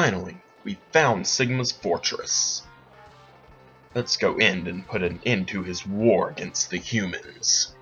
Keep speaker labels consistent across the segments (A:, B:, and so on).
A: Finally, we found Sigma's fortress. Let's go in and put an end to his war against the humans.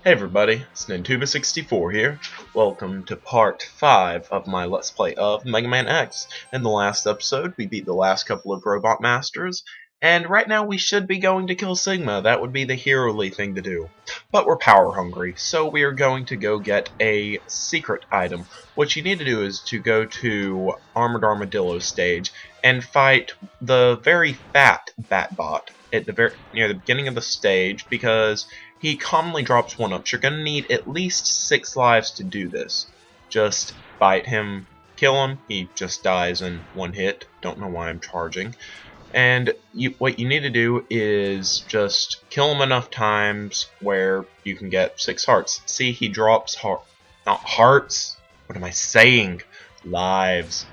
A: Hey everybody, it's Nintuba64 here. Welcome to part 5 of my Let's Play of Mega Man X. In the last episode, we beat the last couple of Robot Masters, and right now we should be going to kill Sigma. That would be the hero-ly thing to do. But we're power hungry, so we are going to go get a secret item. What you need to do is to go to Armored Armadillo stage and fight the very fat Batbot at the near the beginning of the stage, because he commonly drops 1-ups. You're going to need at least 6 lives to do this. Just fight him, kill him, he just dies in 1 hit. Don't know why I'm charging. And what you need to do is just kill him enough times where you can get 6 hearts. See, he drops not hearts. What am I saying? Lives.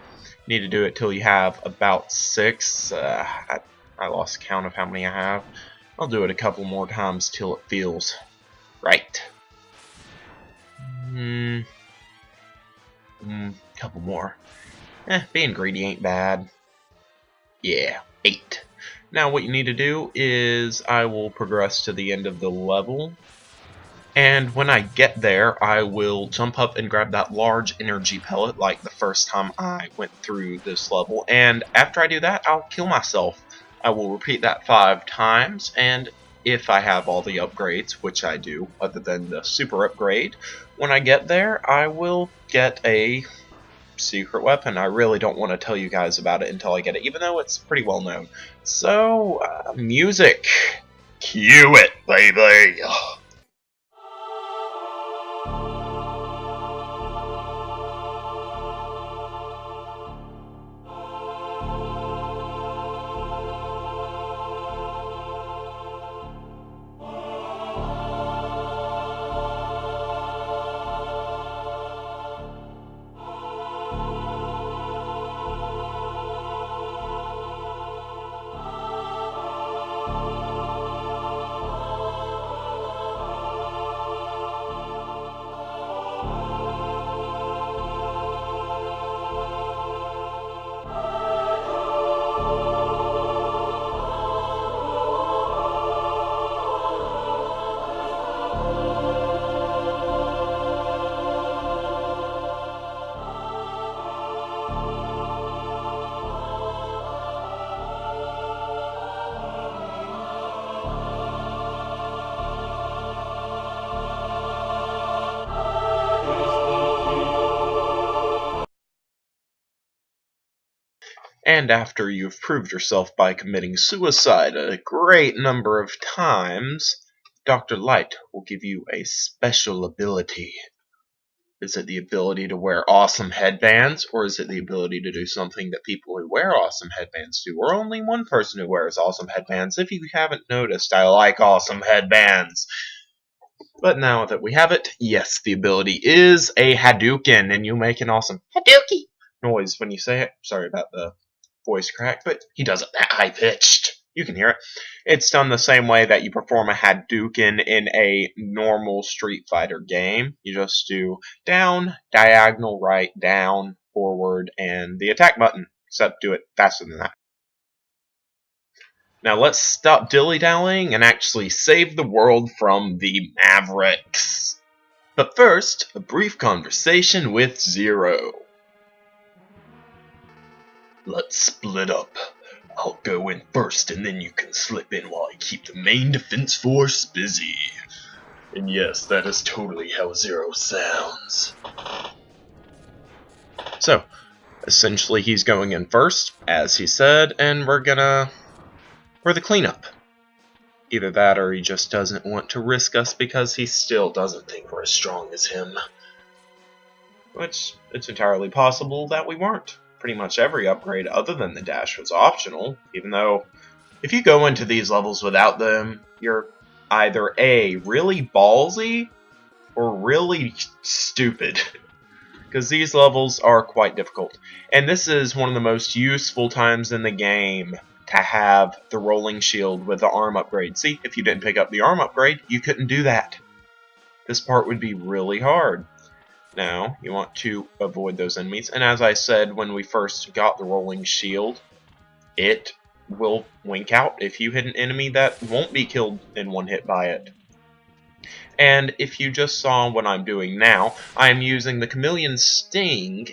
A: You need to do it till you have about 6. I lost count of how many I have. I'll do it a couple more times till it feels right. Couple more. Being greedy ain't bad. Yeah, 8. Now what you need to do is I will progress to the end of the level. And when I get there, I will jump up and grab that large energy pellet like the first time I went through this level. And after I do that, I'll kill myself. I will repeat that 5 times, and if I have all the upgrades, which I do, other than the super upgrade, when I get there, I will get a secret weapon. I really don't want to tell you guys about it until I get it, even though it's pretty well known. So, music. Cue it, baby! And after you've proved yourself by committing suicide a great number of times, Dr. Light will give you a special ability. Is it the ability to wear awesome headbands, or is it the ability to do something that people who wear awesome headbands do, or only one person who wears awesome headbands? If you haven't noticed, I like awesome headbands. But now that we have it, yes, the ability is a Hadouken, and you make an awesome Hadouken noise when you say it. Sorry about the voice crack, but he does it that high pitched. You can hear it. It's done the same way that you perform a Hadouken in a normal Street Fighter game. You just do down, diagonal, right, down, forward, and the attack button, except do it faster than that. Now let's stop dilly-dallying and actually save the world from the Mavericks. But first, a brief conversation with Zero. Let's split up. I'll go in first, and then you can slip in while I keep the main defense force busy. And yes, that is totally how Zero sounds. So, essentially he's going in first, as he said, and we're the cleanup. Either that, or he just doesn't want to risk us because he still doesn't think we're as strong as him. Which, it's entirely possible that we weren't. Pretty much every upgrade other than the dash was optional, even though if you go into these levels without them, you're either A, really ballsy, or really stupid. Because these levels are quite difficult. And this is one of the most useful times in the game to have the rolling shield with the arm upgrade. See, if you didn't pick up the arm upgrade, you couldn't do that. This part would be really hard. Now, you want to avoid those enemies. And as I said when we first got the rolling shield, it will wink out if you hit an enemy that won't be killed in one hit by it. And if you just saw what I'm doing now, I am using the Chameleon Sting.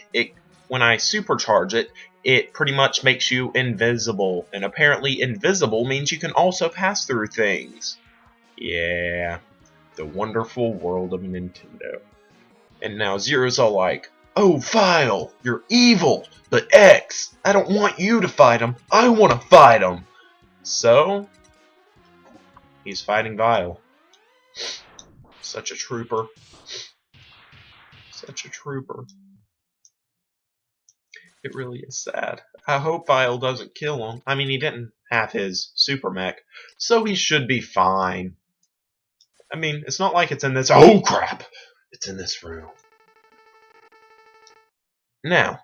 A: When I supercharge it, it pretty much makes you invisible. And apparently invisible means you can also pass through things. Yeah, the wonderful world of Nintendo. And now Zero's all like, "Oh, Vile, you're evil, but X, I don't want you to fight him, I want to fight him." So, he's fighting Vile. Such a trooper. Such a trooper. It really is sad. I hope Vile doesn't kill him. I mean, he didn't have his super mech, so he should be fine. I mean, it's not like it's in this— oh crap! It's in this room. Now,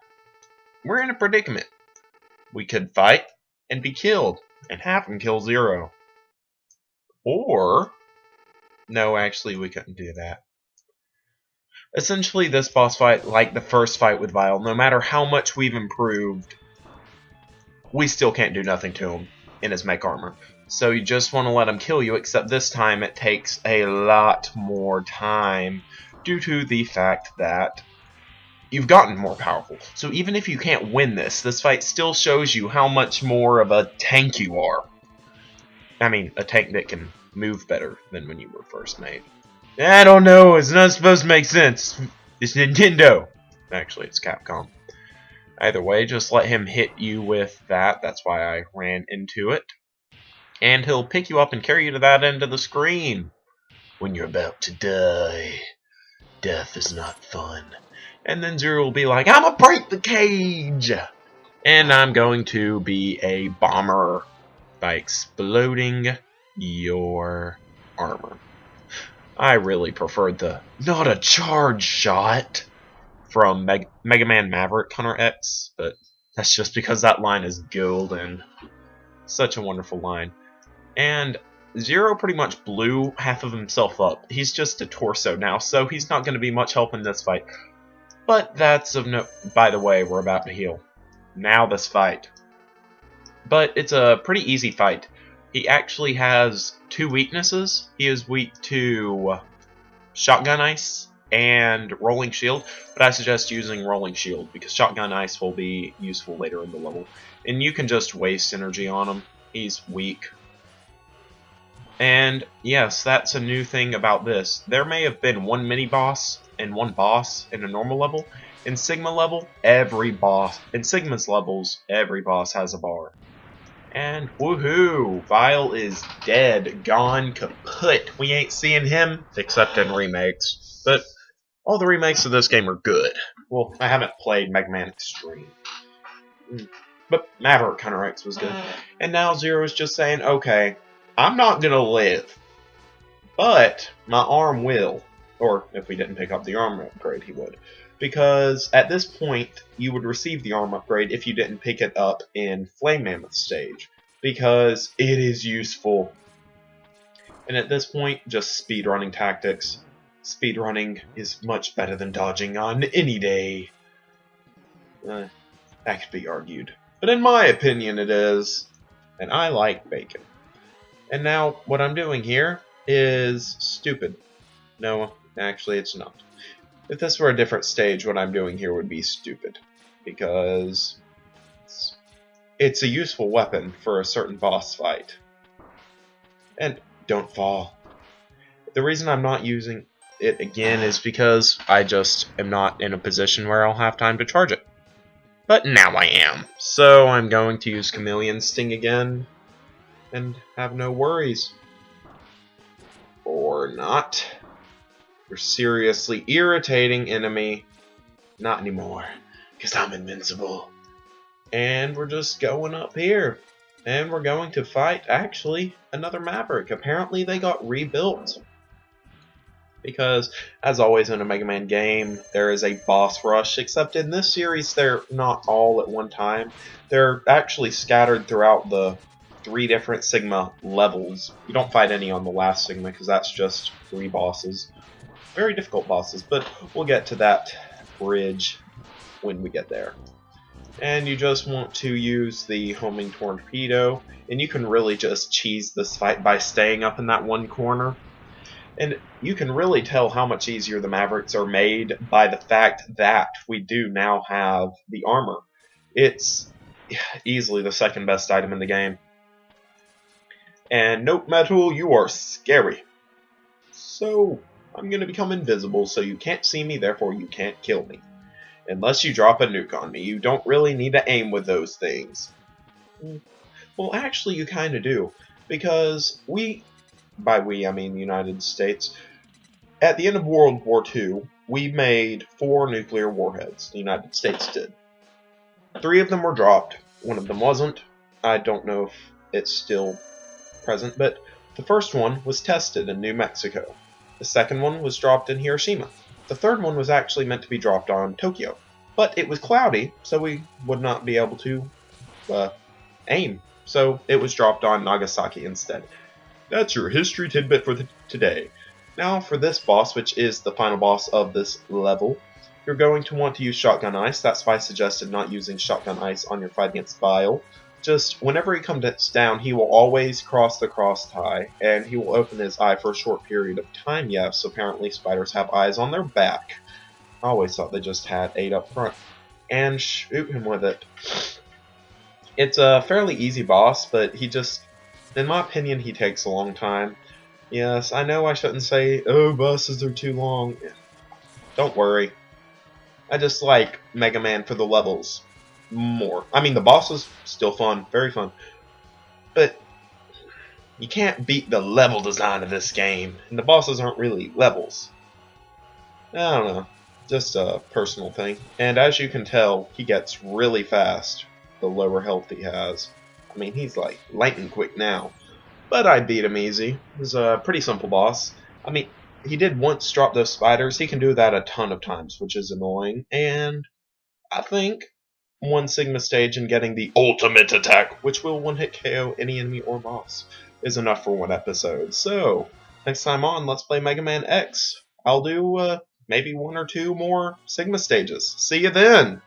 A: we're in a predicament. We could fight and be killed, and have him kill Zero. Or, no, actually we couldn't do that. Essentially, this boss fight, like the first fight with Vile, no matter how much we've improved, we still can't do nothing to him in his mech armor. So you just want to let him kill you, except this time it takes a lot more time due to the fact that you've gotten more powerful. So even if you can't win this fight still shows you how much more of a tank you are. I mean, a tank that can move better than when you were first made. I don't know, it's not supposed to make sense. It's Nintendo. Actually, it's Capcom. Either way, just let him hit you with that. That's why I ran into it. And he'll pick you up and carry you to that end of the screen. When you're about to die, death is not fun. And then Zero will be like, "I'm gonna break the cage!" And I'm going to be a bomber by exploding your armor. I really preferred the "not a charge shot" from Mega Man Maverick Hunter X, but that's just because that line is golden. Such a wonderful line. And Zero pretty much blew half of himself up. He's just a torso now, so he's not going to be much help in this fight. But that's of no— by the way, we're about to heal. Now this fight. But it's a pretty easy fight. He actually has two weaknesses. He is weak to Shotgun Ice and Rolling Shield, but I suggest using Rolling Shield because Shotgun Ice will be useful later in the level. And you can just waste energy on him. He's weak. And yes, that's a new thing about this. There may have been one mini-boss and one boss in a normal level. In Sigma level, every boss— in Sigma's levels, every boss has a bar. And woohoo! Vile is dead, gone, kaput. We ain't seeing him, except in remakes. But all the remakes of this game are good. Well, I haven't played Mega Man Extreme. But Maverick Hunter X was good. And now Zero's just saying, okay, I'm not gonna live, but my arm will. Or if we didn't pick up the arm upgrade, he would. Because at this point, you would receive the arm upgrade if you didn't pick it up in Flame Mammoth stage. Because it is useful. And at this point, just speedrunning tactics. Speedrunning is much better than dodging on any day. That could be argued. But in my opinion it is. And I like bacon. And now, what I'm doing here is stupid. No, actually it's not. If this were a different stage, what I'm doing here would be stupid. Because it's a useful weapon for a certain boss fight. And don't fall. The reason I'm not using it again is because I just am not in a position where I'll have time to charge it. But now I am. So I'm going to use Chameleon Sting again. And have no worries. Or not. You're seriously irritating enemy. Not anymore. Because I'm invincible. And we're just going up here. And we're going to fight, actually, another Maverick. Apparently they got rebuilt. Because, as always in a Mega Man game, there is a boss rush. Except in this series, they're not all at one time. They're actually scattered throughout the 3 different Sigma levels. You don't fight any on the last Sigma because that's just 3 bosses. very difficult bosses, but we'll get to that bridge when we get there. And you just want to use the homing torpedo, and you can really just cheese this fight by staying up in that one corner. And you can really tell how much easier the Mavericks are made by the fact that we do now have the armor. It's easily the second best item in the game. And note, Metal, you are scary. So, I'm going to become invisible so you can't see me, therefore you can't kill me. Unless you drop a nuke on me. You don't really need to aim with those things. Well, actually you kind of do. Because by we I mean the United States, at the end of World War II, we made 4 nuclear warheads. The United States did. 3 of them were dropped. 1 of them wasn't. I don't know if it's still present, but the first one was tested in New Mexico. The second one was dropped in Hiroshima. The third one was actually meant to be dropped on Tokyo, but it was cloudy, so we would not be able to aim. So it was dropped on Nagasaki instead. That's your history tidbit for today. Now for this boss, which is the final boss of this level, you're going to want to use Shotgun Ice. That's why I suggested not using Shotgun Ice on your fight against Bile. Just whenever he comes down, he will always cross the cross tie, and he will open his eye for a short period of time. Yes, apparently spiders have eyes on their back. I always thought they just had 8 up front. And shoot him with it. It's a fairly easy boss, but he just, in my opinion, he takes a long time. Yes, I know I shouldn't say, oh, bosses are too long. Don't worry. I just like Mega Man for the levels more. I mean, the boss is still fun, very fun, but you can't beat the level design of this game, and the bosses aren't really levels. I don't know, just a personal thing. And as you can tell, he gets really fast the lower health he has. I mean, he's like lightning quick now, but I beat him easy. It was a pretty simple boss. I mean, he did once drop those spiders. He can do that a ton of times, which is annoying, and I think one Sigma stage and getting the ultimate attack, which will one-hit KO any enemy or boss, is enough for one episode. So, next time on Let's Play Mega Man X, I'll do maybe 1 or 2 more Sigma stages. See you then!